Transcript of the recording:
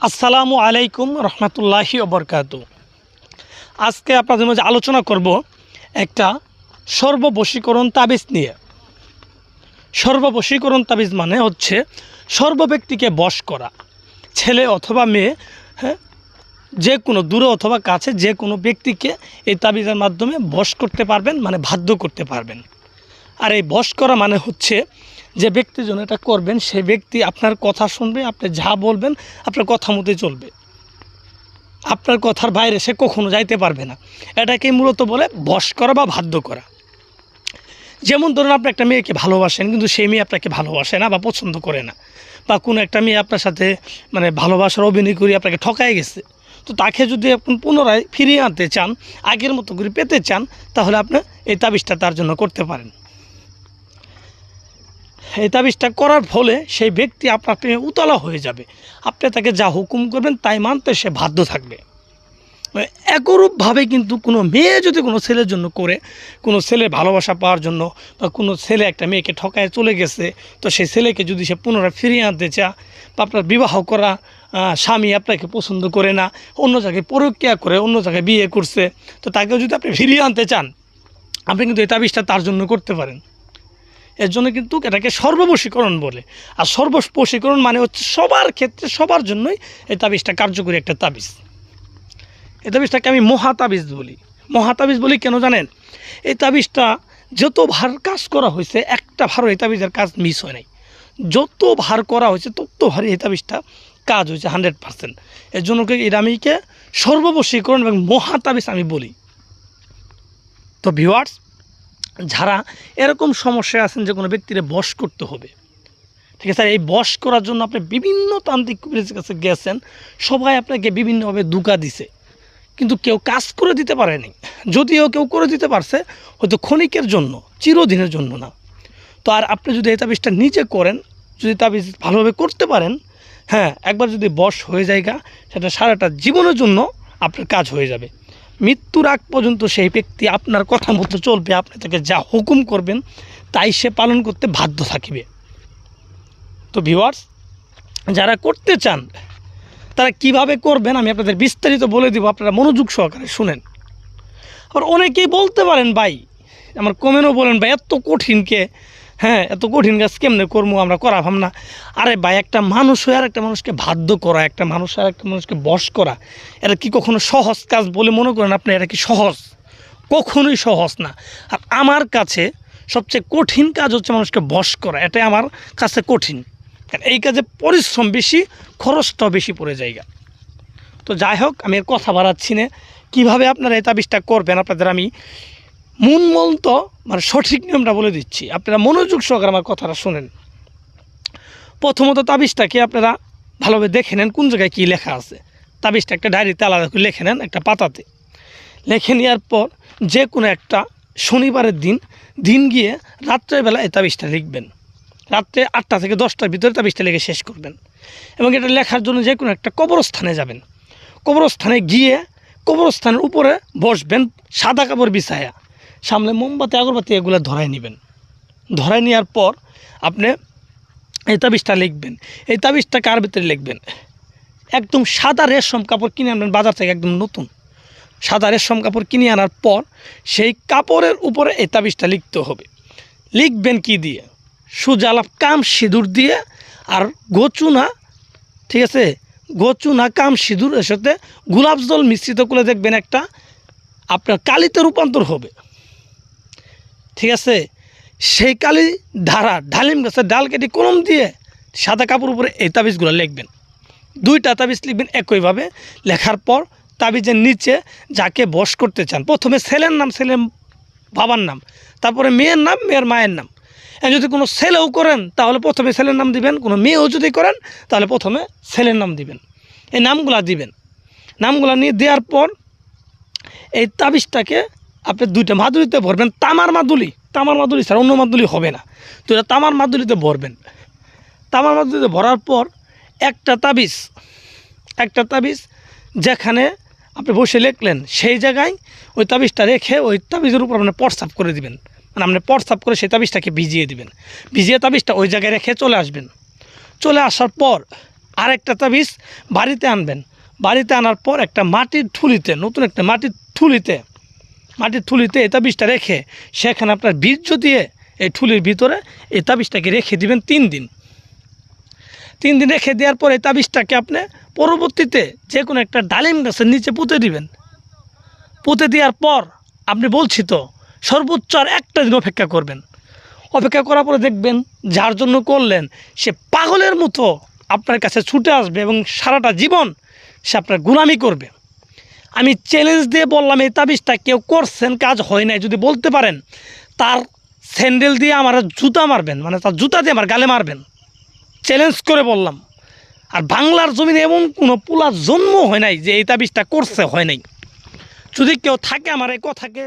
আসসালামু আলাইকুম রহমতুল্লাহি ওবরকাতু। আজকে আপনাদের মাঝে আলোচনা করব একটা সর্ববশীকরণ তাবিজ নিয়ে। সর্ববশীকরণ তাবিজ মানে হচ্ছে সর্বব্যক্তিকে বশ করা, ছেলে অথবা মেয়ে, হ্যাঁ, যে কোনো দূরে অথবা কাছে যে কোনো ব্যক্তিকে এই তাবিজের মাধ্যমে বশ করতে পারবেন, মানে বাধ্য করতে পারবেন। আর এই বশ করা মানে হচ্ছে যে ব্যক্তির জন্য এটা করবেন সেই ব্যক্তি আপনার কথা শুনবে, আপনি যা বলবেন আপনার কথা মতোই চলবে, আপনার কথার বাইরে সে কখনো যাইতে পারবে না। এটাকেই মূলত বলে বশ করা বা বাধ্য করা। যেমন ধরুন আপনি একটা মেয়েকে ভালোবাসেন কিন্তু সেই মেয়ে আপনাকে ভালোবাসে না বা পছন্দ করে না, বা কোনো একটা মেয়ে আপনার সাথে মানে ভালোবাসার অভিনয় করে আপনাকে ঠকায় গেছে, তো তাকে যদি আপনি পুনরায় ফিরিয়ে আনতে চান, আগের মতো করে পেতে চান, তাহলে আপনি এই তাবিজটা তার জন্য করতে পারেন। এই তাবিজটা করার ফলে সেই ব্যক্তি আপনার প্রেমে উতলা হয়ে যাবে, আপনি তাকে যা হুকুম করবেন তাই মানতে সে বাধ্য থাকবে। একরূপভাবে কিন্তু কোনো মেয়ে যদি কোনো ছেলের জন্য করে, কোনো ছেলে ভালোবাসা পাওয়ার জন্য, বা কোনো ছেলে একটা মেয়েকে ঠকায় চলে গেছে, তো সেই ছেলেকে যদি সে পুনরায় ফিরিয়ে আনতে চায়, বা আপনার বিবাহ করা স্বামী আপনাকে পছন্দ করে না, অন্য জায়গায় পরকীয়া করে অন্য জায়গায় বিয়ে করছে, তো তাকেও যদি আপনি ফিরিয়ে আনতে চান, আপনি কিন্তু এই তাবিজটা তার জন্য করতে পারেন। এর জন্য কিন্তু এটাকে সর্ববশীকরণ বলে। আর সর্ববশীকরণ মানে হচ্ছে সবার ক্ষেত্রে সবার জন্যই এই তাবিজটা কার্যকরী একটা তাবিজ। এই তাবিজটাকে আমি মহাতাবিজ বলি। মহাতাবিজ বলি কেন জানেন? এই তাবিজটা যত ভার কাজ করা হয়েছে, একটা ভারও এই তাবিজের কাজ মিস হয় নাই। যত ভার করা হয়েছে তত ভারী এই তাবিজটা কাজ হয়েছে 100%। এর জন্য এটা আমিকে সর্ববশীকরণ এবং মহাতাবিজ আমি বলি। তো ভিউয়ার্স, যারা এরকম সমস্যায় আছেন যে কোনো ব্যক্তিরে বশ করতে হবে, ঠিক আছে, এই বশ করার জন্য আপনি বিভিন্ন তান্ত্রিক কবিরাজের কাছে গেছেন, সবাই আপনাকে বিভিন্নভাবে ধোঁকা দিছে, কিন্তু কেউ কাজ করে দিতে পারেনি। যদিও কেউ করে দিতে পারছে, হয়তো ক্ষণিকের জন্য, চিরদিনের জন্য না। তো আর আপনি যদি এই তাবিজটা নিজে করেন, যদি তাবিজ ভালোভাবে করতে পারেন, হ্যাঁ, একবার যদি বশ হয়ে যায়গা, সেটা সারাটা জীবনের জন্য আপনার কাজ হয়ে যাবে। মৃত্যুর আগ পর্যন্ত সেই ব্যক্তি আপনার কথা মতো চলবে, আপনি তাকে যা হুকুম করবেন তাই সে পালন করতে বাধ্য থাকবে। তো ভিউয়ার্স, যারা করতে চান তারা কিভাবে করবেন আমি আপনাদের বিস্তারিত বলে দিব, আপনারা মনোযোগ সহকারে শুনেন। আর অনেকেই বলতে পারেন ভাই, আমার কমেন্টও বলেন ভাই এত কঠিনকে, হ্যাঁ এত কঠিন কাজ কেমনে করবো, আমরা করা ভাব না। আরে ভাই, একটা মানুষ হয়ে আর একটা মানুষকে বাধ্য করা, একটা মানুষ আর একটা মানুষকে বশ করা, এটা কি কখনো সহজ কাজ বলে মনে করেন আপনি? এটা কি সহজ? কখনোই সহজ না। আর আমার কাছে সবচেয়ে কঠিন কাজ হচ্ছে মানুষকে বশ করা। এটাই আমার কাছে কঠিন, কারণ এই কাজে পরিশ্রম বেশি, খরচটাও বেশি পড়ে জায়গা। তো যাই হোক, আমি এর কথা বাড়াচ্ছি না। কীভাবে আপনারা এই তাবিজটা করবেন আপনাদের আমি মূলমন্ত্র মানে সঠিক নিয়মটা বলে দিচ্ছি, আপনারা মনোযোগ সহকারে আমার কথাটা শুনেন। প্রথমত তাবিজটাকে আপনারা ভালোভাবে দেখে নেন কোন জায়গায় কী লেখা আছে। তাবিজটা একটা ডায়েরিতে আলাদা করে লিখে নেন, একটা পাতাতে লিখে নেওয়ার পর যে কোনো একটা শনিবারের দিন গিয়ে রাত্রেবেলা এই তাবিজটা লিখবেন। রাত্রে 8টা থেকে 10টার ভিতরে তাবিজটা লিখে শেষ করবেন। এবং এটা লেখার জন্য যে কোনো একটা কবরস্থানে যাবেন। কবরস্থানে গিয়ে কবরস্থানের উপরে বসবেন, সাদা কাপড় বিছায়া, সামনে মোমবাতি আগরবাতি এগুলো ধরায় নেবেন। ধরায় নেওয়ার পর আপনি এই তাবিজটা লিখবেন। এই তাবিজটা কার ভিতরে লিখবেন? একদম সাদা রেশম কাপড় কিনে আনবেন বাজার থেকে, একদম নতুন সাদা রেশম কাপড় কিনে আনার পর সেই কাপড়ের উপরে এই তাবিজটা লিখতে হবে। লিখবেন কি দিয়ে? সুজালাপ কাম সিঁদুর দিয়ে আর গোচুনা, ঠিক আছে, গোচুনা কাম সিঁদুরের সাথে গোলাপ জল মিশ্রিত করে দেখবেন একটা আপনার কালিতে রূপান্তর হবে, ঠিক আছে। সেই কালি ধারা ডালিম গাছের ডাল কেটে কলম দিয়ে সাদা কাপড় উপরে এই তাবিজগুলো লিখবেন। 2টা তাবিজ লিখবেন একইভাবে। লেখার পর তাবিজের নিচে যাকে বশ করতে চান, প্রথমে ছেলের নাম, ছেলের বাবার নাম, তারপরে মেয়ের নাম, মেয়ের মায়ের নাম। যদি কোনো ছেলেও করেন তাহলে প্রথমে ছেলের নাম দিবেন, কোনো মেয়েও যদি করেন তাহলে প্রথমে ছেলের নাম দিবেন। এই নামগুলা দিবেন। নামগুলা নিয়ে দেওয়ার পর এই তাবিজটাকে আপনি 2টা মাদুলিতে ভরবেন। তামার মাদুলি ছাড়া অন্য মাদুলি হবে না, তো এটা তামার মাদুলিতে ভরবেন। তামার মাদুলিতে ভরার পর একটা তাবিজ যেখানে আপনি বসে লিখলেন সেই জায়গায় ওই তাবিজটা রেখে ওই তাবিজের উপর আপনি প্রস্রাব করে দিবেন। মানে আপনি প্রস্রাব করে সেই তাবিজটাকে ভিজিয়ে দিবেন। ভিজিয়ে তাবিজটা ওই জায়গায় রেখে চলে আসবেন। চলে আসার পর আরেকটা তাবিজ বাড়িতে আনবেন। বাড়িতে আনার পর একটা মাটির ঠুলিতে, নতুন একটা মাটির ঠুলিতে এই তাবিজটা রেখে সেখানে আপনার বীর্য দিয়ে এই ঠুলির ভিতরে এই তাবিজটাকে রেখে দিবেন 3 দিন। 3 দিন রেখে দেওয়ার পর এই তাবিজটাকে আপনি পরবর্তীতে যে কোনো একটা ডালিম গাছের নিচে পুঁতে দিবেন। পুঁতে দেওয়ার পর আপনি বলছি তো সর্বোচ্চ আর একটা দিন অপেক্ষা করবেন। অপেক্ষা করার পরে দেখবেন যার জন্য করলেন সে পাগলের মতো আপনার কাছে ছুটে আসবে এবং সারাটা জীবন সে আপনার গোলামি করবে। আমি চ্যালেঞ্জ দিয়ে বললাম, এই তাবিজটা কেউ করছেন কাজ হয় নাই যদি বলতে পারেন, তার স্যান্ডেল দিয়ে আমার জুতা মারবেন, মানে তার জুতা দিয়ে আমার গালে মারবেন, চ্যালেঞ্জ করে বললাম। আর বাংলার জমিনে এমন কোনো পোলার জন্ম হয় নাই যে এই তাবিজটা করছে, হয় নাই। যদি কেউ থাকে আমার এই কথাকে